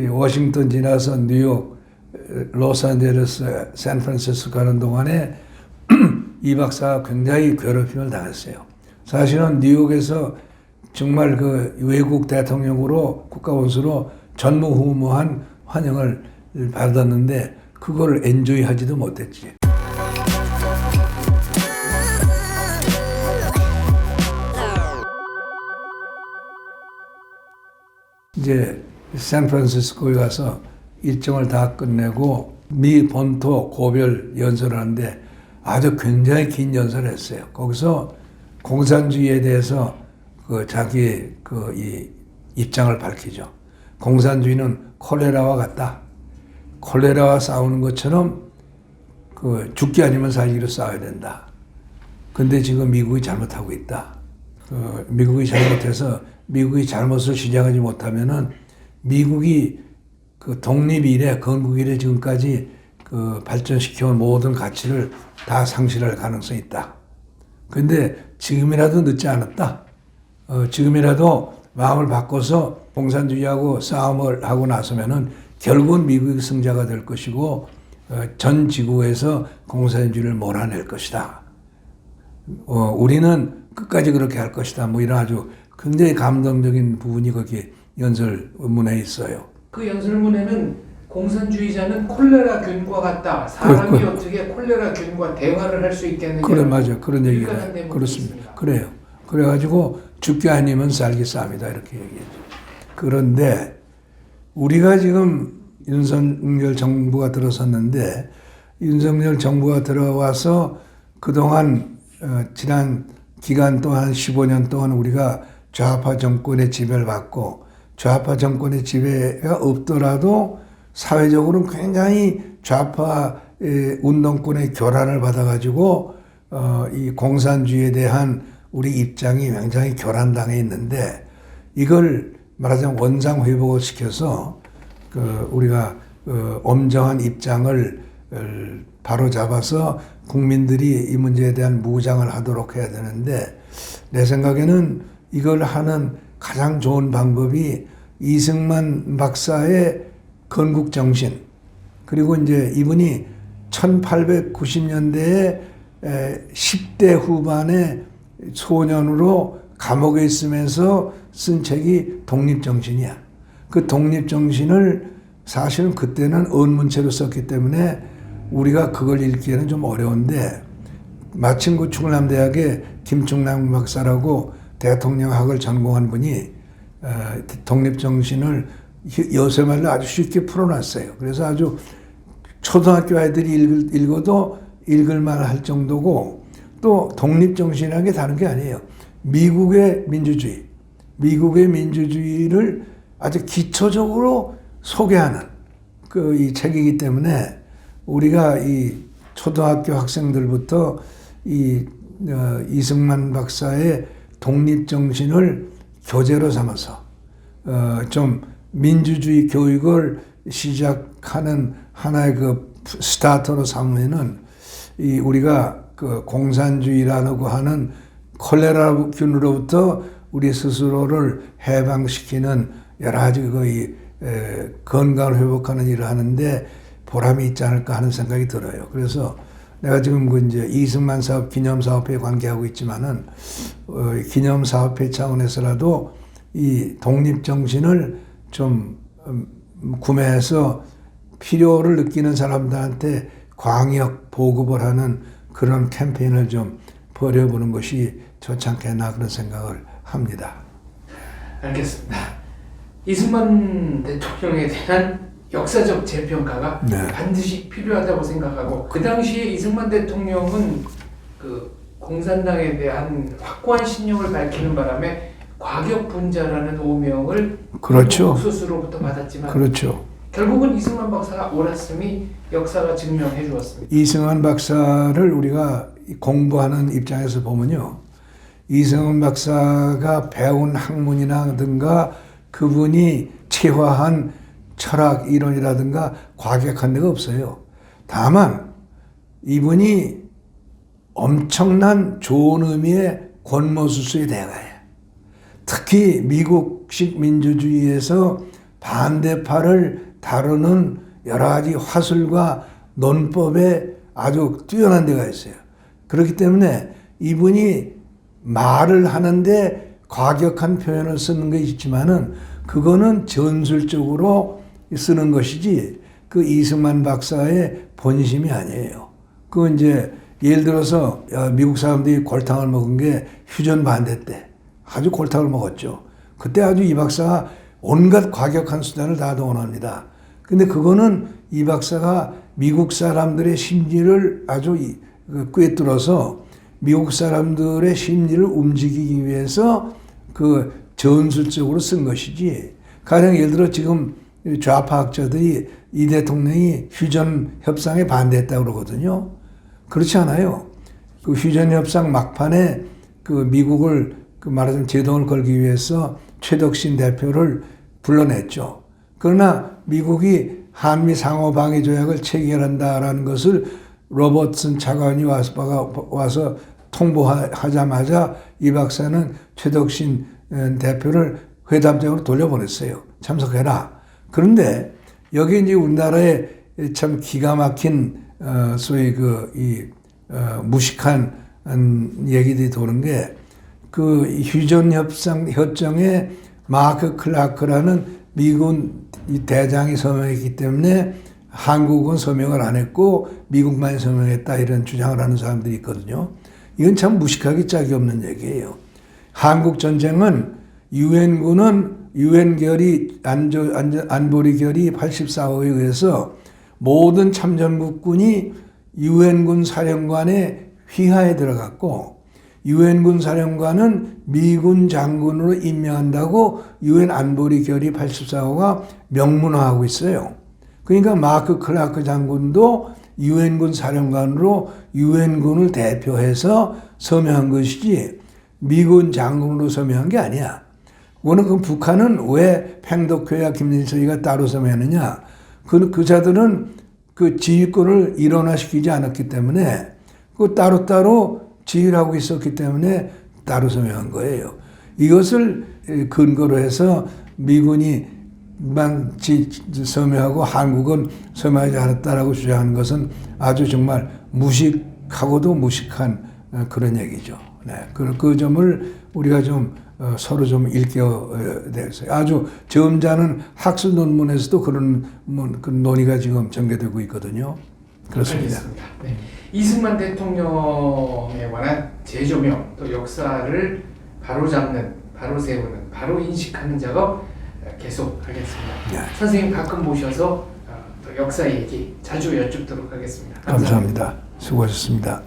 워싱턴 지나서 뉴욕, 로스앤젤레스, 샌프란시스코 가는 동안에 이 박사가 굉장히 괴롭힘을 당했어요. 사실은 뉴욕에서 정말 그 외국 대통령으로 국가원수로 전무후무한 환영을 받았는데 그걸 엔조이하지도 못했지. 이제 샌프란시스코에 가서 일정을 다 끝내고 미 본토 고별 연설을 하는데 아주 굉장히 긴 연설을 했어요. 거기서 공산주의에 대해서 자기 이 입장을 밝히죠. 공산주의는 콜레라와 같다. 콜레라와 싸우는 것처럼 죽기 아니면 살기로 싸워야 된다. 근데 지금 미국이 잘못하고 있다. 미국이 잘못해서 미국이 잘못을 시정하지 못하면은 미국이 독립 이래 건국 이래 지금까지 발전시켜온 모든 가치를 다 상실할 가능성이 있다. 근데 지금이라도 늦지 않았다. 지금이라도 마음을 바꿔서 공산주의하고 싸움을 하고 나서면은 결국은 미국이 승자가 될 것이고 전 지구에서 공산주의를 몰아낼 것이다. 우리는 끝까지 그렇게 할 것이다. 뭐 이런 아주 굉장히 감동적인 부분이 거기 연설문에 있어요. 그 연설문에는 공산주의자는 콜레라균과 같다. 사람이 어떻게 콜레라균과 대화를 할 수 있겠느냐. 그래, 맞아. 그런 얘기가 그렇습니다. 있습니다. 그래요. 그래가지고 죽기 아니면 살기 싸움이다. 이렇게 얘기했죠. 그런데 우리가 지금 윤석열 정부가 들어섰는데 윤석열 정부가 들어와서 그동안 지난 기간 동안 15년 동안 우리가 좌파 정권의 지배를 받고 좌파 정권의 지배가 없더라도 사회적으로는 굉장히 좌파 운동권의 교란을 받아가지고 이 공산주의에 대한 우리 입장이 굉장히 교란당해 있는데 이걸 말하자면 원상 회복을 시켜서 우리가 엄정한 입장을 바로 잡아서 국민들이 이 문제에 대한 무장을 하도록 해야 되는데 내 생각에는 이걸 하는 가장 좋은 방법이 이승만 박사의 건국 정신 그리고 이제 이분이 1890년대에 10대 후반의 소년으로 감옥에 있으면서 쓴 책이 독립정신이야. 그 독립정신을 사실은 그때는 언문체로 썼기 때문에 우리가 그걸 읽기에는 좀 어려운데 마침 그 충남대학의 김충남 박사라고 대통령학을 전공한 분이 독립정신을 요새말로 아주 쉽게 풀어놨어요. 그래서 아주 초등학교 아이들이 읽어도 읽을만 할 정도고 또 독립정신이라는 게 다른 게 아니에요. 미국의 민주주의를 아주 기초적으로 소개하는 이 책이기 때문에 우리가 이 초등학교 학생들부터 이승만 박사의 독립정신을 교재로 삼아서 좀 민주주의 교육을 시작하는 하나의 스타터로 삼으면은 우리가 공산주의라고 하는 콜레라균으로부터 우리 스스로를 해방시키는 여러 가지 건강을 회복하는 일을 하는데 보람이 있지 않을까 하는 생각이 들어요. 그래서 내가 지금 이제 이승만 사업 기념사업회에 관계하고 있지만은 기념사업회 차원에서라도 이 독립정신을 좀 구매해서 필요를 느끼는 사람들한테 광역 보급을 하는 그런 캠페인을 좀 벌여보는 것이 좋지 않겠나 그런 생각을 합니다. 알겠습니다. 이승만 대통령에 대한 역사적 재평가가 반드시 필요하다고 생각하고 그 당시에 이승만 대통령은 공산당에 대한 확고한 신념을 밝히는 바람에 과격분자라는 오명을 그렇죠. 스스로부터 받았지만 그렇죠. 결국은 이승만 박사가 옳았음이 역사가 증명해 주었습니다. 이승만 박사를 우리가 공부하는 입장에서 보면요. 이승만 박사가 배운 학문이라든가 그분이 체화한 철학 이론이라든가 과격한 데가 없어요. 다만 이분이 엄청난 좋은 의미의 권모수수의 대가예요. 특히 미국식 민주주의에서 반대파를 다루는 여러 가지 화술과 논법에 아주 뛰어난 데가 있어요. 그렇기 때문에 이분이 말을 하는데 과격한 표현을 쓰는 게 있지만은 그거는 전술적으로 쓰는 것이지 그 이승만 박사의 본심이 아니에요. 그 이제 예를 들어서 미국 사람들이 골탕을 먹은 게 휴전 반대 때 아주 골탕을 먹었죠. 그때 아주 이 박사가 온갖 과격한 수단을 다 동원합니다. 근데 그거는 이 박사가 미국 사람들의 심리를 아주 꿰뚫어서 미국 사람들의 심리를 움직이기 위해서 그 전술적으로 쓴 것이지. 가령 예를 들어 지금 좌파 학자들이 이 대통령이 휴전 협상에 반대했다고 그러거든요. 그렇지 않아요. 그 휴전 협상 막판에 그 미국을 그 말하자면 제동을 걸기 위해서 최덕신 대표를 불러냈죠. 그러나 미국이 한미 상호방위 조약을 체결한다라는 것을 로버트슨 차관이 와서 통보하자마자 이 박사는 최덕신 대표를 회담장으로 돌려보냈어요. 참석해라. 그런데 여기 이제 우리나라에 참 기가 막힌 소위 무식한 얘기들이 도는 게 그 휴전 협정에 마크 클라크라는 미군 대장이 서명했기 때문에 한국은 서명을 안 했고 미국만 서명했다 이런 주장을 하는 사람들이 있거든요. 이건 참 무식하기 짝이 없는 얘기예요. 한국 전쟁은 유엔군은 유엔결의 안보리 결의 84호에 의해서 모든 참전국군이 유엔군 사령관의 휘하에 들어갔고 유엔군 사령관은 미군 장군으로 임명한다고 유엔 안보리 결의 84호가 명문화하고 있어요. 그러니까 마크 클라크 장군도 유엔군 사령관으로 유엔군을 대표해서 서명한 것이지 미군 장군으로 서명한 게 아니야. 그거는 그 북한은 왜 팽덕회와 김일성이가 따로 서명했느냐? 그 자들은 그 지휘권을 일원화시키지 않았기 때문에 그 따로따로 지휘를 하고 있었기 때문에 따로 서명한 거예요. 이것을 근거로 해서 미군이만 서명하고 한국은 서명하지 않았다라고 주장하는 것은 아주 정말 무식하고도 무식한 그런 얘기죠. 네. 그 점을 우리가 좀 서로 좀 일깨워야 되겠어요. 아주 점잖은 학술 논문에서도 그런 논의가 지금 전개되고 있거든요. 그렇습니다. 알겠습니다. 네. 이승만 대통령에 관한 재조명 또 역사를 바로잡는, 바로 세우는, 바로 인식하는 작업 계속하겠습니다. 네. 선생님 가끔 모셔서 또 역사 얘기 자주 여쭙도록 하겠습니다. 감사합니다. 수고하셨습니다.